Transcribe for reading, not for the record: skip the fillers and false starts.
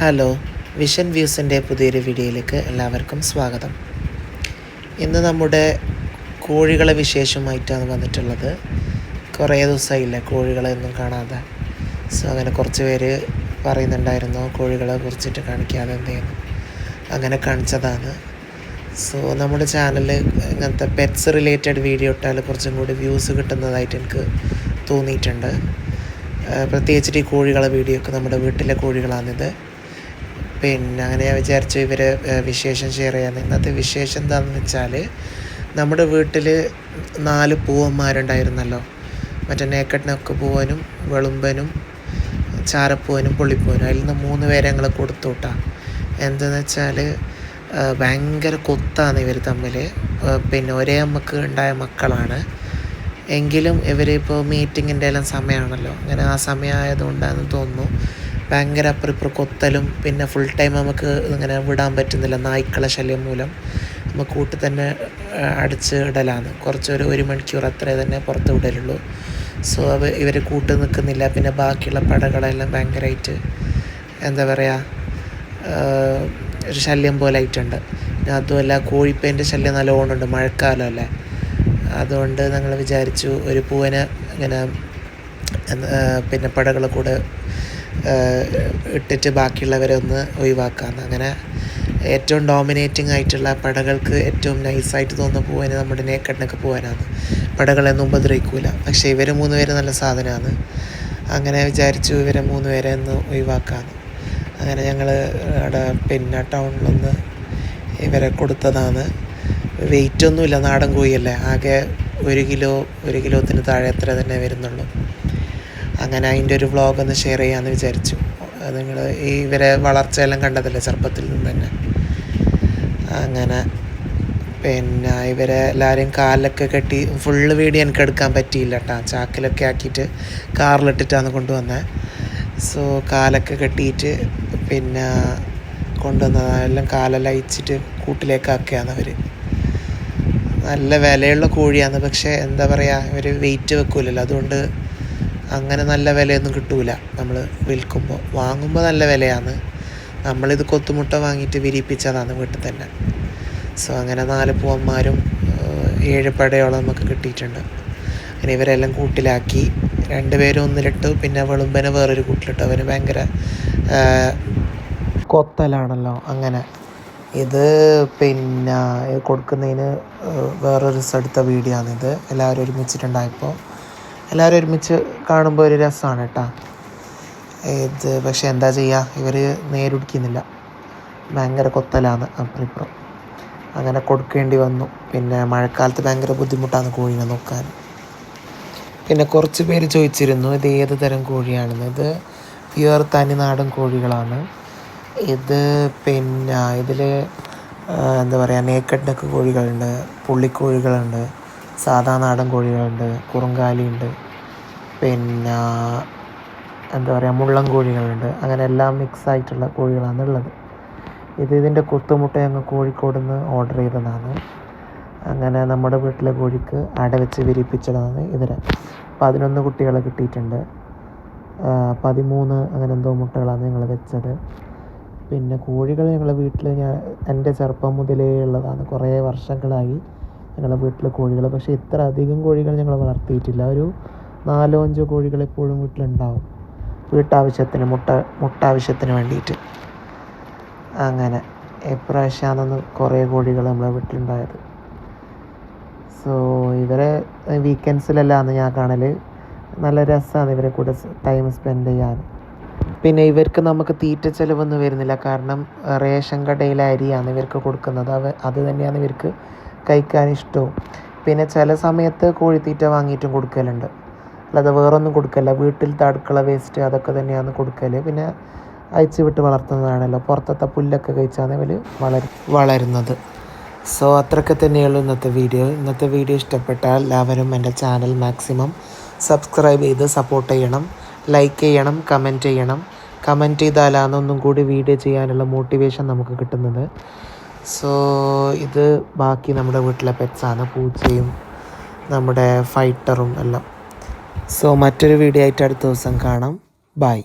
Hello, vision വ്യൂസിൻ്റെ പുതിയൊരു വീഡിയോയിലേക്ക് എല്ലാവർക്കും സ്വാഗതം. ഇന്ന് നമ്മുടെ കോഴികളെ വിശേഷമായിട്ടാണ് വന്നിട്ടുള്ളത്. കുറേ ദിവസമായില്ല കോഴികളെയൊന്നും കാണാതെ. അങ്ങനെ കുറച്ച് പേര് പറയുന്നുണ്ടായിരുന്നു കോഴികളെ കുറിച്ചിട്ട് കാണിക്കാതെ എന്തെയ്യുന്നു, അങ്ങനെ കാണിച്ചതാണ്. നമ്മുടെ ചാനൽ ഇങ്ങനത്തെ പെറ്റ്സ് റിലേറ്റഡ് വീഡിയോ ഇട്ടാൽ കുറച്ചും കൂടി വ്യൂസ് കിട്ടുന്നതായിട്ട് എനിക്ക് തോന്നിയിട്ടുണ്ട്. പ്രത്യേകിച്ചിട്ട് ഈ കോഴികളെ വീഡിയോ ഒക്കെ നമ്മുടെ വീട്ടിലെ കോഴികളാണിത്. അങ്ങനെ ഞാൻ വിചാരിച്ചു ഇവരെ വിശേഷം ഷെയർ ചെയ്യാൻ. ഇന്നത്തെ വിശേഷം എന്താണെന്ന് വെച്ചാൽ, നമ്മുടെ വീട്ടിൽ 4 പൂവന്മാരുണ്ടായിരുന്നല്ലോ. മറ്റേ നേക്കട്ടിനൊക്കെ പൂവനും വെളുമ്പനും ചാരപ്പൂവനും പുള്ളിപ്പൂവനും. അതിൽ നിന്ന് 3 പേരെ ഞങ്ങൾ കൊടുത്തു വിട്ടാ. എന്താണെന്ന് വെച്ചാൽ ഭയങ്കര കൊത്താണ് ഇവർ തമ്മിൽ. ഒരേ അമ്മക്ക് ഉണ്ടായ മക്കളാണ്. എങ്കിലും ഇവരിപ്പോൾ മീറ്റിങ്ങിൻ്റെ എല്ലാം സമയമാണല്ലോ, അങ്ങനെ ആ സമയമായതുകൊണ്ടാണെന്ന് തോന്നുന്നു ഭയങ്കര അപ്പുറം കൊത്തലും. പിന്നെ ഫുൾ ടൈം നമുക്ക് ഇങ്ങനെ വിടാൻ പറ്റുന്നില്ല, നായ്ക്കളെ ശല്യം മൂലം. നമുക്ക് കൂട്ടിൽ തന്നെ അടിച്ച് ഇടലാണ്. കുറച്ചൊരു 1 മണിക്കൂർ അത്രേ തന്നെ പുറത്ത് വിടലുള്ളൂ. ഇവർ കൂട്ട് നിൽക്കുന്നില്ല. പിന്നെ ബാക്കിയുള്ള പടകളെല്ലാം ഭയങ്കരമായിട്ട് എന്താ പറയുക, ഒരു ശല്യം പോലെ ആയിട്ടുണ്ട്. അതുമല്ല കോഴിപ്പേൻ്റെ ശല്യം നല്ലോണമുണ്ട്, മഴക്കാലമല്ലേ. അതുകൊണ്ട് ഞങ്ങൾ വിചാരിച്ചു ഒരു പൂവനെ ഇങ്ങനെ പടകളെ കൂടെ ഇട്ടിട്ട് ബാക്കിയുള്ളവരെ ഒന്ന് ഒഴിവാക്കാമെന്ന്. അങ്ങനെ ഏറ്റവും ഡോമിനേറ്റിംഗ് ആയിട്ടുള്ള പടകൾക്ക് ഏറ്റവും നൈസായിട്ട് തോന്നുന്ന പൂവന് നമ്മുടെ നേക്കട്ടിനൊക്കെ പോകാനാണ്. പടകളെയൊന്നും ഉപദ്രവിക്കില്ല. പക്ഷേ ഇവർ 3 പേര് നല്ല സാധനമാണ്. അങ്ങനെ വിചാരിച്ചു ഇവരെ 3 പേരെ ഒന്ന് ഒഴിവാക്കാമെന്ന്. അങ്ങനെ ഞങ്ങൾ അവിടെ ടൗണിലൊന്ന് ഇവരെ കൊടുത്തതാണ്. വെയിറ്റൊന്നുമില്ല, നാടൻ കോഴിയല്ലേ, ആകെ 1 കിലോത്തിന് താഴെ എത്ര തന്നെ വരുന്നുള്ളൂ. അങ്ങനെ അതിൻ്റെ ഒരു വ്ളോഗ് ഒന്ന് ഷെയർ ചെയ്യാമെന്ന് വിചാരിച്ചു. നിങ്ങൾ ഇവരെ വളർച്ചയെല്ലാം കണ്ടതല്ലേ ചെറുപ്പത്തിൽ നിന്ന് തന്നെ. അങ്ങനെ ഇവരെ എല്ലാവരെയും കാലിലൊക്കെ കെട്ടി ഫുള്ള് വീഡിയോ എനിക്ക് എടുക്കാൻ പറ്റിയില്ല കേട്ടോ. ചാക്കിലൊക്കെ ആക്കിയിട്ട് കാറിലിട്ടിട്ടാണ് കൊണ്ടുവന്നത്. കാലൊക്കെ കെട്ടിയിട്ട് കൊണ്ടുവന്നതാണ്. എല്ലാം കാലെല്ലാം അയച്ചിട്ട് കൂട്ടിലേക്കാക്കുകയാണ് അവർ. നല്ല വിലയുള്ള കോഴിയാണ്. പക്ഷേ എന്താ പറയുക, ഇവർ വെയിറ്റ് വെക്കൂലല്ലോ, അതുകൊണ്ട് അങ്ങനെ നല്ല വിലയൊന്നും കിട്ടൂല. നമ്മൾ വിൽക്കുമ്പോൾ വാങ്ങുമ്പോൾ നല്ല വിലയാണ്. നമ്മളിത് കൊത്തുമുട്ട വാങ്ങിയിട്ട് വിരിയിപ്പിച്ചതാണ് വീട്ടിൽ തന്നെ. അങ്ങനെ 4 പൂവന്മാരും 7 പടയോളം നമുക്ക് കിട്ടിയിട്ടുണ്ട്. അങ്ങനെ ഇവരെല്ലാം കൂട്ടിലാക്കി. 2 പേരും ഒന്നിലിട്ടു, പിന്നെ വെളുമ്പനെ വേറൊരു കൂട്ടിലിട്ടു. അവന് ഭയങ്കര കൊത്തലാണല്ലോ. അങ്ങനെ ഇത് കൊടുക്കുന്നതിന് വേറൊരു എടുത്ത വീഡിയോ ആണിത്. എല്ലാവരും ഒരുമിച്ചിട്ടുണ്ടായപ്പോൾ എല്ലാവരും ഒരുമിച്ച് കാണുമ്പോൾ ഒരു രസമാണ് കേട്ടോ ഇത്. പക്ഷേ എന്താ ചെയ്യുക, ഇവർ നേരിടിക്കുന്നില്ല, ഭയങ്കര കൊത്തലാണ് അപ്പുറം. അങ്ങനെ കൊടുക്കേണ്ടി വന്നു. പിന്നെ മഴക്കാലത്ത് ഭയങ്കര ബുദ്ധിമുട്ടാണ് കോഴിനെ നോക്കാൻ. പിന്നെ കുറച്ച് പേര് ചോദിച്ചിരുന്നു ഇത് ഏത് തരം കോഴിയാണെന്ന്. ഇത് പ്യുവർ തനി നാടൻ കോഴികളാണ്. ഇത് ഇതിൽ എന്താ പറയുക, നേക്കട്ടിനൊക്കെ കോഴികളുണ്ട്, പുള്ളിക്കോഴികളുണ്ട്, സാധാ നാടൻ കോഴികളുണ്ട്, കുറുങ്കാലിയുണ്ട്, എന്താ പറയുക, മുള്ളൻ കോഴികളുണ്ട്. അങ്ങനെ എല്ലാം മിക്സായിട്ടുള്ള കോഴികളാണ് ഉള്ളത്. ഇതിൻ്റെ കുത്തുമുട്ട ഞങ്ങൾ കോഴിക്കോട് നിന്ന് ഓർഡർ ചെയ്തതാണ്. അങ്ങനെ നമ്മുടെ വീട്ടിലെ കോഴിക്ക് അടവെച്ച് വിരിപ്പിച്ചതാണ് ഇവരെ. 11 കുട്ടികളെ കിട്ടിയിട്ടുണ്ട്. 13 അങ്ങനെ എന്തോ മുട്ടകളാണ് ഞങ്ങൾ വെച്ചത്. പിന്നെ കോഴികൾ ഞങ്ങളുടെ വീട്ടിൽ എൻ്റെ ചെറുപ്പം മുതലേ ഉള്ളതാണ്. കുറേ വർഷങ്ങളായി ഞങ്ങളുടെ വീട്ടിൽ കോഴികൾ. പക്ഷേ ഇത്ര അധികം കോഴികൾ ഞങ്ങൾ വളർത്തിയിട്ടില്ല. ഒരു 4-5 കോഴികൾ എപ്പോഴും വീട്ടിലുണ്ടാവും, വീട്ടാവശ്യത്തിന് മുട്ട ആവശ്യത്തിന് വേണ്ടിയിട്ട്. അങ്ങനെ ഇപ്രാവശ്യമാണ് കുറേ കോഴികൾ നമ്മളെ വീട്ടിലുണ്ടായത്. ഇവരെ വീക്കെൻഡ്സിലെല്ലാം ഞാൻ കാണൽ. നല്ല രസമാണ് ഇവരെ കൂടെ ടൈം സ്പെൻഡ് ചെയ്യാൻ. പിന്നെ ഇവർക്ക് നമുക്ക് തീറ്റ ചിലവൊന്നും വരുന്നില്ല. കാരണം റേഷൻ കടയിലെ അരിയാണ് ഇവർക്ക് കൊടുക്കുന്നത്. അത് തന്നെയാണ് ഇവർക്ക് കഴിക്കാൻ ഇഷ്ടവും. പിന്നെ ചില സമയത്ത് കോഴിത്തീറ്റ വാങ്ങിയിട്ടും കൊടുക്കലുണ്ട്, അല്ലാതെ വേറൊന്നും കൊടുക്കല്ല. വീട്ടിലത്തെ അടുക്കള വേസ്റ്റ് അതൊക്കെ തന്നെയാണ് കൊടുക്കൽ. പിന്നെ അയച്ചു വിട്ട് വളർത്തുന്നതാണല്ലോ, പുറത്തത്തെ പുല്ലൊക്കെ കഴിച്ചാണ് ഇവർ വളരുന്നത്. അത്രയൊക്കെ തന്നെയുള്ളൂ ഇന്നത്തെ വീഡിയോ. ഇന്നത്തെ വീഡിയോ ഇഷ്ടപ്പെട്ടാൽ എല്ലാവരും എൻ്റെ ചാനൽ മാക്സിമം സബ്സ്ക്രൈബ് ചെയ്ത് സപ്പോർട്ട് ചെയ്യണം, ലൈക്ക് ചെയ്യണം, കമൻറ്റ് ചെയ്യണം. കമൻറ്റ് ചെയ്താലാണ് ഒന്നും കൂടി വീഡിയോ ചെയ്യാനുള്ള മോട്ടിവേഷൻ നമുക്ക് കിട്ടുന്നത്. ഇത് ബാക്കി നമ്മുടെ വീട്ടിലെ പെറ്റ്സാണ്, പൂച്ചയും നമ്മുടെ ഫൈറ്ററും എല്ലാം. മറ്റൊരു വീഡിയോ ആയിട്ട് അടുത്ത ദിവസം കാണാം. ബൈ.